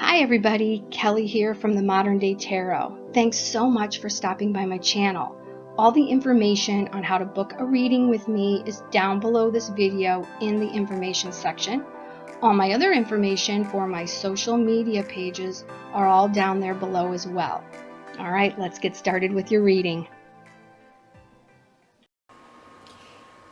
Hi everybody, Kelly here from the Modern Day Tarot. Thanks so much for stopping by my channel. All the information on how to book a reading with me is down below this video in the information section. All my other information for my social media pages are all down there below as well. All right, let's get started with your reading.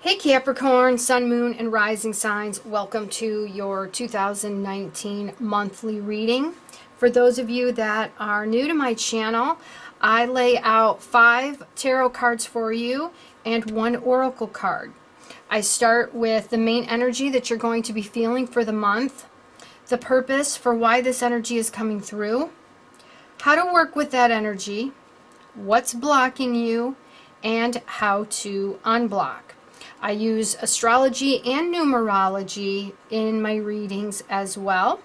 Hey Capricorn, Sun, Moon, and Rising signs, welcome to your 2019 monthly reading. For those of you that are new to my channel, I lay out 5 tarot cards for you and 1 oracle card. I start with the main energy that you're going to be feeling for the month, the purpose for why this energy is coming through, how to work with that energy, what's blocking you, and how to unblock. I use astrology and numerology in my readings as well.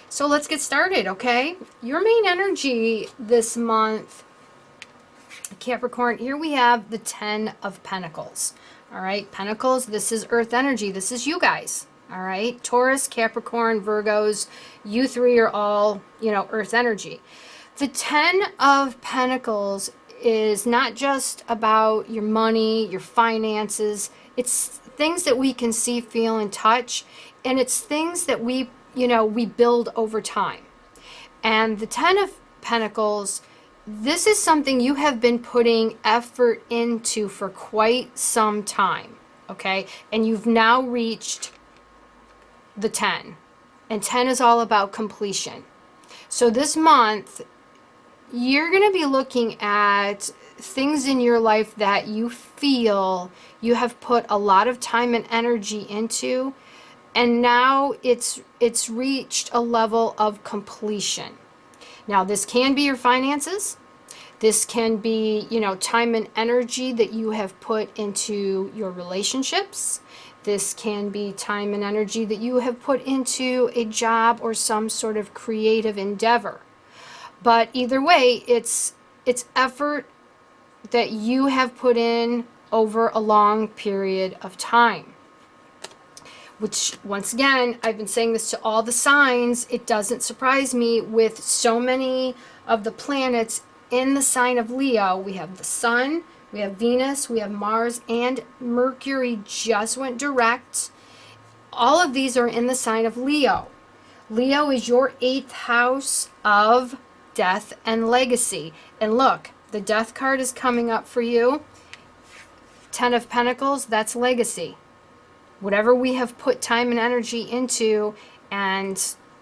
So let's get started, okay? Your main energy this month, Capricorn, here we have the 10 of Pentacles. All right, Pentacles, this is Earth energy. This is you guys, all right? Taurus, Capricorn, Virgos, you 3 are all, Earth energy. The 10 of Pentacles is not just about your money, your finances. It's things that we can see, feel, and touch. And it's things that we build over time. And the 10 of Pentacles, this is something you have been putting effort into for quite some time. Okay? And you've now reached the 10. And 10 is all about completion. So this month, you're going to be looking at things in your life that you feel you have put a lot of time and energy into, and now it's reached a level of completion. Now, this can be your finances. This can be, time and energy that you have put into your relationships. This can be time and energy that you have put into a job or some sort of creative endeavor. But either way, it's effort that you have put in over a long period of time. Which, once again, I've been saying this to all the signs. It doesn't surprise me with so many of the planets in the sign of Leo. We have the Sun, we have Venus, we have Mars, and Mercury just went direct. All of these are in the sign of Leo. Leo is your 8th house of death and legacy. And look, the death card is coming up for you. 10 of Pentacles, that's legacy. Whatever we have put time and energy into, and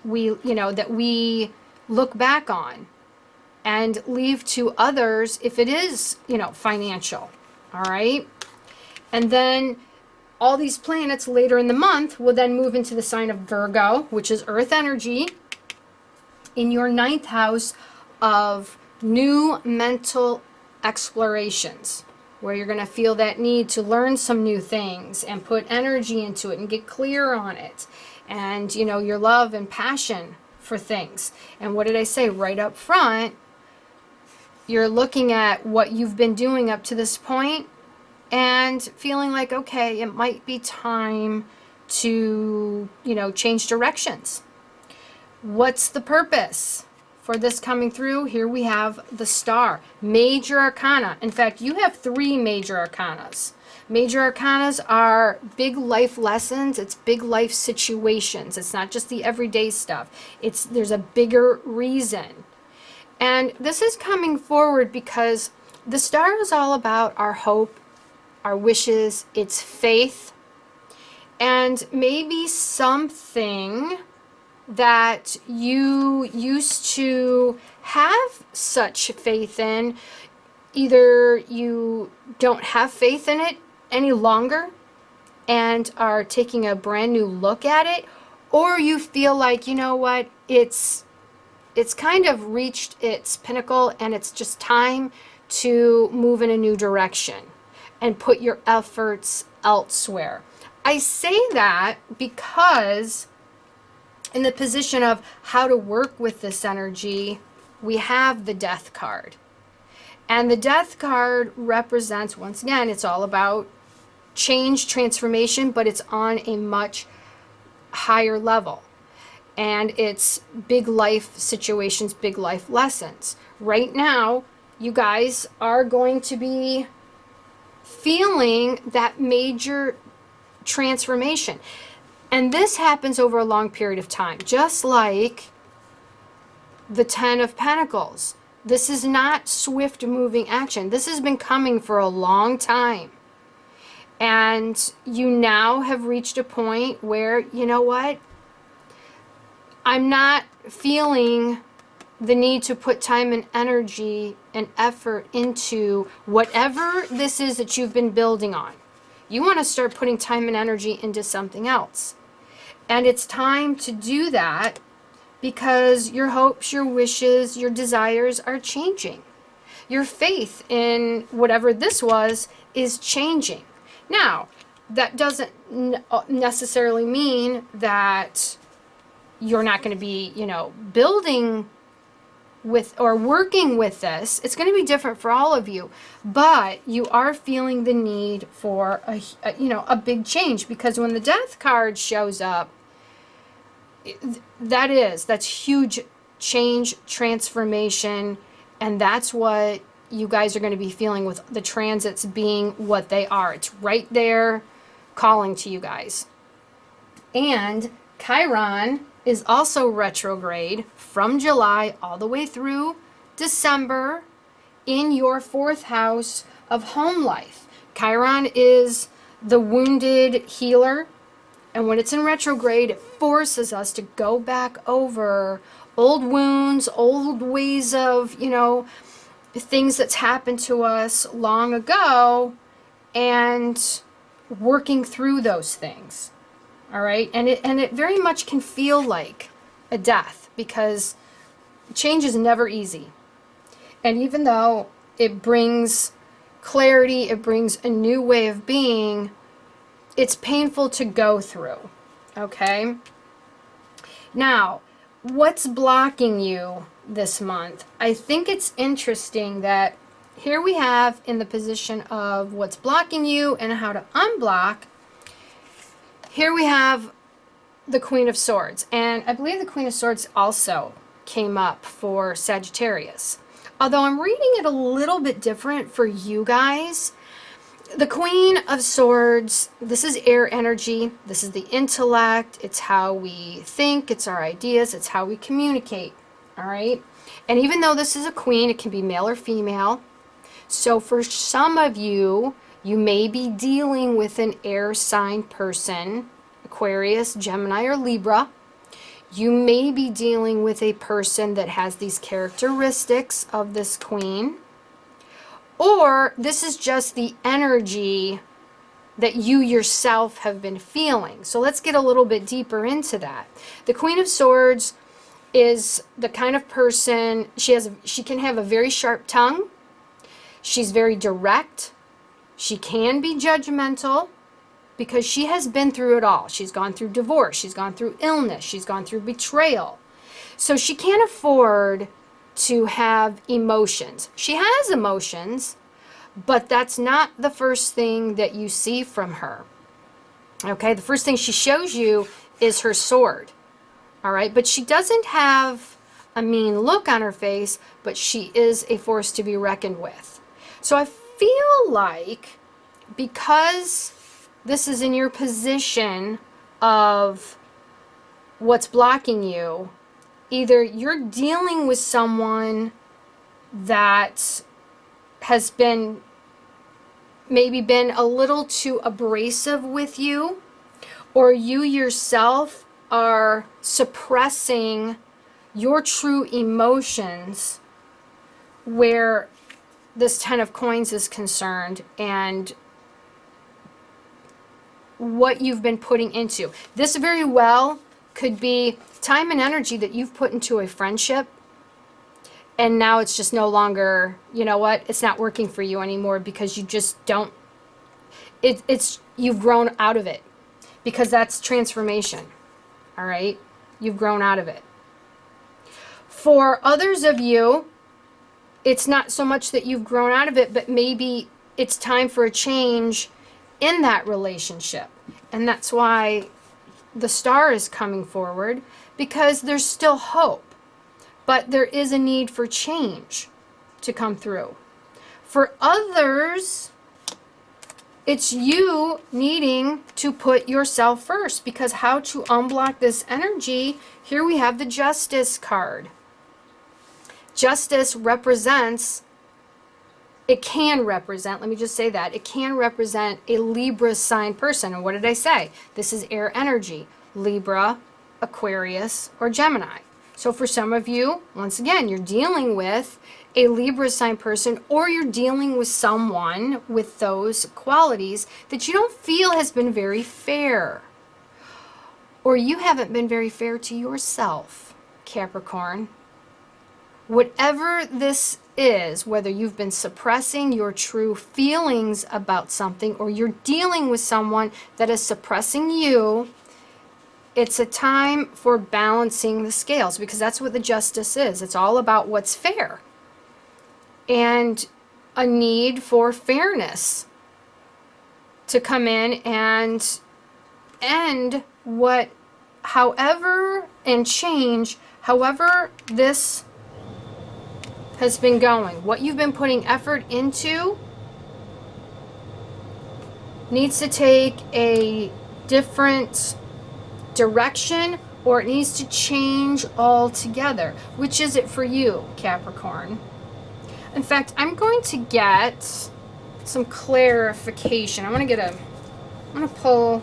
that we look back on and leave to others if it is, financial. All right. And then all these planets later in the month will then move into the sign of Virgo, which is Earth energy, in your 9th house of new mental explorations, where you're going to feel that need to learn some new things and put energy into it and get clear on it. And, your love and passion for things. And what did I say? Right up front, you're looking at what you've been doing up to this point and feeling like, okay, it might be time to, change directions. What's the purpose for this coming through? Here we have the Star, major arcana. In fact, you have 3 major arcanas. Major arcanas are big life lessons. It's big life situations. It's not just the everyday stuff. There's a bigger reason. And this is coming forward because the Star is all about our hope, our wishes, it's faith, and maybe something that you used to have such faith in, either you don't have faith in it any longer and are taking a brand new look at it, or you feel like, what, it's kind of reached its pinnacle and it's just time to move in a new direction and put your efforts elsewhere. I say that because in the position of how to work with this energy, we have the Death card. And the Death card represents, once again, it's all about change, transformation, but it's on a much higher level. and it's big life situations, big life lessons. Right now, you guys are going to be feeling that major transformation. And this happens over a long period of time, just like the Ten of Pentacles. This is not swift moving action. This has been coming for a long time. And you now have reached a point where, you know what? I'm not feeling the need to put time and energy and effort into whatever this is that you've been building on. You want to start putting time and energy into something else. And it's time to do that because your hopes, your wishes, your desires are changing. Your faith in whatever this was is changing. Now, that doesn't necessarily mean that you're not going to be, building with or working with this. It's going to be different for all of you, but you are feeling the need for a big change, because when the Death card shows up, that's huge change, transformation, and that's what you guys are going to be feeling with the transits being what they are. It's right there calling to you guys. And Chiron is also retrograde from July all the way through December in your 4th house of home life. Chiron is the wounded healer, and when it's in retrograde, it forces us to go back over old wounds, old ways of, things that's happened to us long ago, and working through those things. All right. And it very much can feel like a death, because change is never easy. And even though it brings clarity, it brings a new way of being, it's painful to go through. Okay. Now, what's blocking you this month? I think it's interesting that here we have in the position of what's blocking you and how to unblock. Here we have the Queen of Swords, and I believe the Queen of Swords also came up for Sagittarius. Although I'm reading it a little bit different for you guys. The Queen of Swords, this is air energy. This is the intellect. It's how we think. It's our ideas. It's how we communicate. All right? And even though this is a queen, it can be male or female. So for some of you, you may be dealing with an air sign person, Aquarius, Gemini, or Libra. You may be dealing with a person that has these characteristics of this queen. Or this is just the energy that you yourself have been feeling. So let's get a little bit deeper into that. The Queen of Swords is the kind of person, she can have a very sharp tongue. She's very direct. She can be judgmental because she has been through it all. She's gone through divorce. She's gone through illness. She's gone through betrayal. So she can't afford to have emotions. She has emotions, but that's not the first thing that you see from her. Okay, the first thing she shows you is her sword. All right, but she doesn't have a mean look on her face, but she is a force to be reckoned with. So I feel like because this is in your position of what's blocking you, either you're dealing with someone that has maybe been a little too abrasive with you, or you yourself are suppressing your true emotions where this Ten of Coins is concerned, and what you've been putting into. This very well could be time and energy that you've put into a friendship, and now it's just no longer, it's not working for you anymore because you just don't, you've grown out of it, because that's transformation. All right? You've grown out of it. For others of you, it's not so much that you've grown out of it, but maybe it's time for a change in that relationship. And that's why the star is coming forward because there's still hope, but there is a need for change to come through. For others, it's you needing to put yourself first, because how to unblock this energy, here we have the Justice card. Justice represents, it can represent, let me just say that, it can represent a Libra sign person. And what did I say? This is air energy, Libra, Aquarius, or Gemini. So for some of you, once again, you're dealing with a Libra sign person, or you're dealing with someone with those qualities that you don't feel has been very fair. Or you haven't been very fair to yourself, Capricorn. Whatever this is, whether you've been suppressing your true feelings about something, or you're dealing with someone that is suppressing you, it's a time for balancing the scales, because that's what the Justice is. It's all about what's fair and a need for fairness to come in and end what, however, and change however this has been going. What you've been putting effort into needs to take a different direction, or it needs to change altogether. Which is it for you, Capricorn? In fact, I'm going to get some clarification. I'm going to pull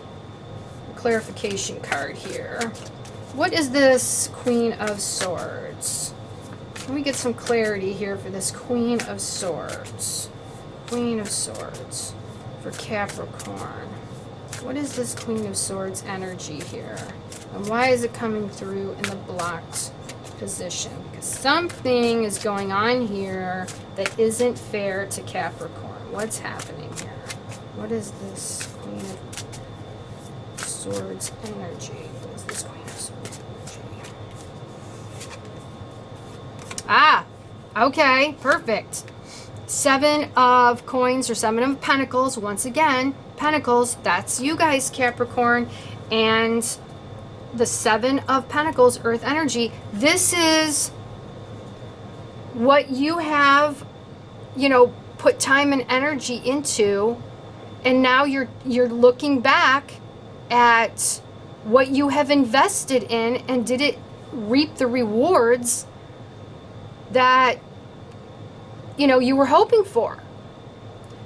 a clarification card here. What is this Queen of Swords? Let me get some clarity here for this Queen of Swords. Queen of Swords for Capricorn. What is this Queen of Swords energy here? And why is it coming through in the blocked position? Because something is going on here that isn't fair to Capricorn. What's happening here? What is this Queen of Swords energy? What is this Queen of Swords energy? Ah, okay, perfect. 7 of coins, or 7 of pentacles. Once again, pentacles, that's you guys, Capricorn. And the 7 of pentacles, earth energy, this is what you have, put time and energy into, and now you're looking back at what you have invested in, and did it reap the rewards that you were hoping for?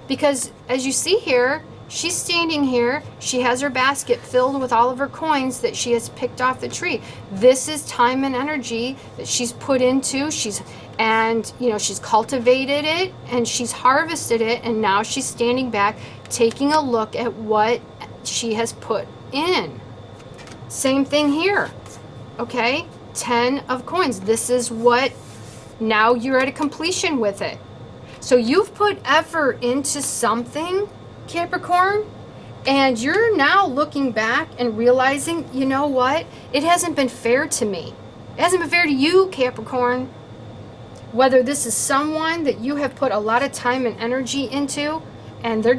Because as you see here, she's standing here, she has her basket filled with all of her coins that she has picked off the tree. This is time and energy that she's put into, she's cultivated it, and she's harvested it, and now she's standing back taking a look at what she has put in. Same thing here, okay? 10 of coins. This is what, now you're at a completion with it. So you've put effort into something, Capricorn, and you're now looking back and realizing, you know what? It hasn't been fair to me. It hasn't been fair to you, Capricorn. Whether this is someone that you have put a lot of time and energy into, and they're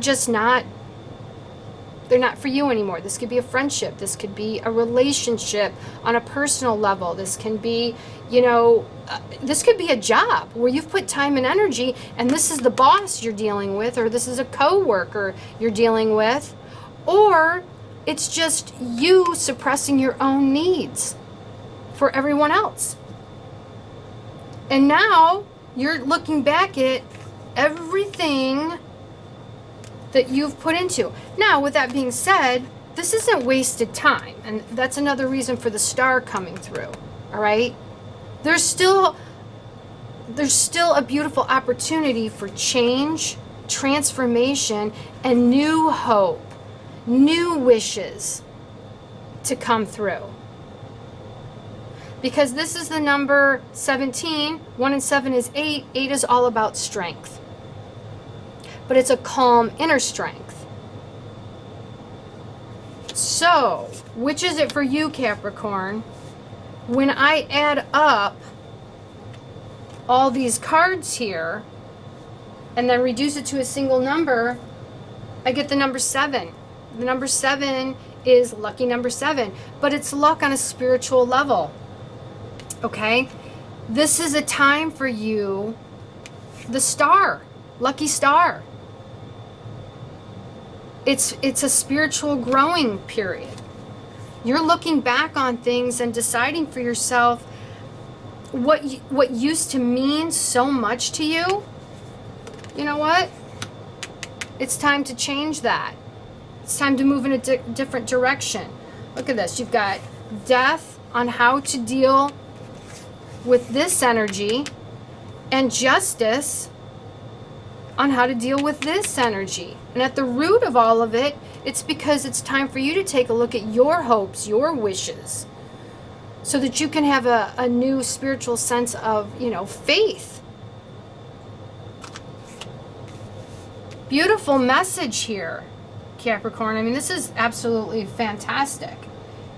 not for you anymore. This could be a friendship. This could be a relationship on a personal level. This can be, this could be a job where you've put time and energy, and this is the boss you're dealing with, or this is a coworker you're dealing with, or it's just you suppressing your own needs for everyone else. And now you're looking back at everything that you've put into. Now, with that being said, this isn't wasted time, and that's another reason for the star coming through. All right, there's still a beautiful opportunity for change, transformation, and new hope, new wishes to come through. Because this is the number 17. 1 and 7 is 8. 8 is all about strength. But it's a calm inner strength. So, which is it for you, Capricorn? When I add up all these cards here and then reduce it to a single number, I get the number 7. The number 7 is lucky number 7, but it's luck on a spiritual level. Okay? This is a time for you, the star, lucky star. It's a spiritual growing period. You're looking back on things and deciding for yourself what used to mean so much to you. You know what? It's time to change that. It's time to move in a different direction. Look at this. You've got death on how to deal with this energy, and justice on how to deal with this energy. And at the root of all of it, it's because it's time for you to take a look at your hopes, your wishes, so that you can have a new spiritual sense of, faith. Beautiful message here, Capricorn. I mean, this is absolutely fantastic.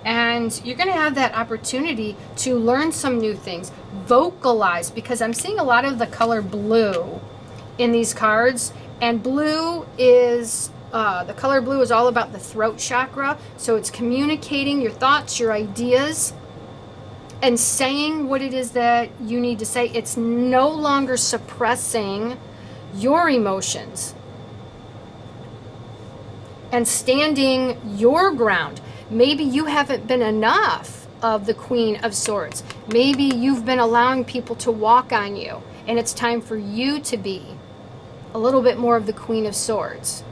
And you're going to have that opportunity to learn some new things, vocalize, because I'm seeing a lot of the color blue in these cards. And blue is, the color blue is all about the throat chakra. So it's communicating your thoughts, your ideas, and saying what it is that you need to say. It's no longer suppressing your emotions and standing your ground. Maybe you haven't been enough of the Queen of Swords. Maybe you've been allowing people to walk on you, and it's time for you to be a little bit more of the Queen of Swords.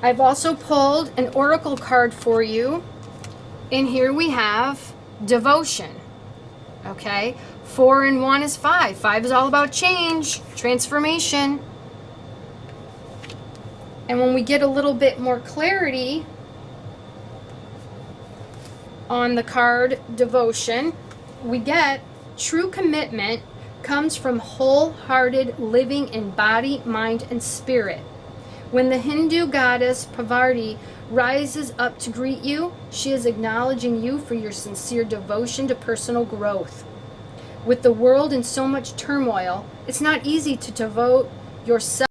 I've also pulled an oracle card for you, and here we have devotion. Okay, 4 and 1 is 5. 5 is all about change, transformation. And when we get a little bit more clarity on the card devotion, we get true commitment comes from wholehearted living in body, mind, and spirit. When the Hindu goddess Parvati rises up to greet you, she is acknowledging you for your sincere devotion to personal growth. With the world in so much turmoil, it's not easy to devote yourself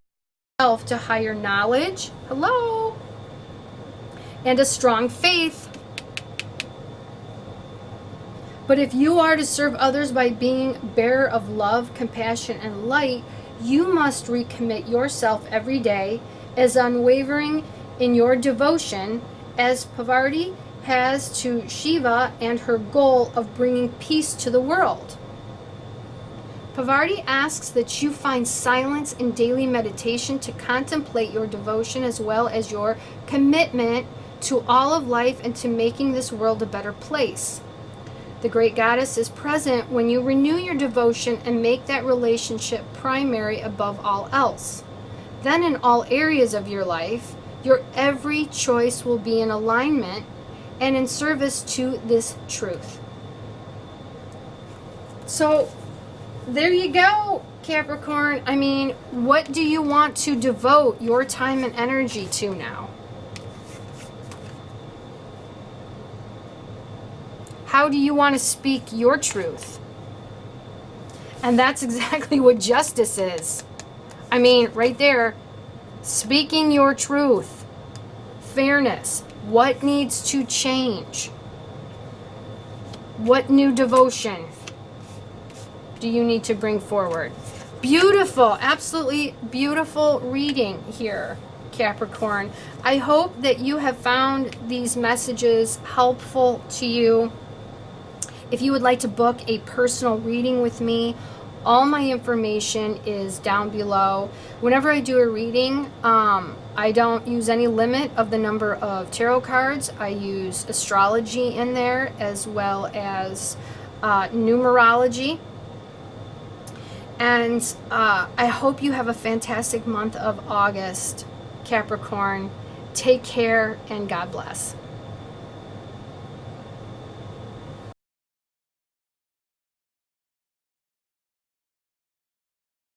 to higher knowledge, and a strong faith. But if you are to serve others by being bearer of love, compassion, and light, you must recommit yourself every day as unwavering in your devotion as Parvati has to Shiva and her goal of bringing peace to the world. Parvati asks that you find silence in daily meditation to contemplate your devotion as well as your commitment to all of life and to making this world a better place. The great goddess is present when you renew your devotion and make that relationship primary above all else. Then in all areas of your life, your every choice will be in alignment and in service to this truth. So there you go, Capricorn. I mean, what do you want to devote your time and energy to now? How do you want to speak your truth? And that's exactly what justice is. I mean, right there, speaking your truth, fairness, what needs to change? What new devotion do you need to bring forward? Beautiful, absolutely beautiful reading here, Capricorn. I hope that you have found these messages helpful to you. If you would like to book a personal reading with me, all my information is down below. Whenever I do a reading, I don't use any limit of the number of tarot cards. I use astrology in there as well as numerology. And I hope you have a fantastic month of August, Capricorn. Take care and God bless.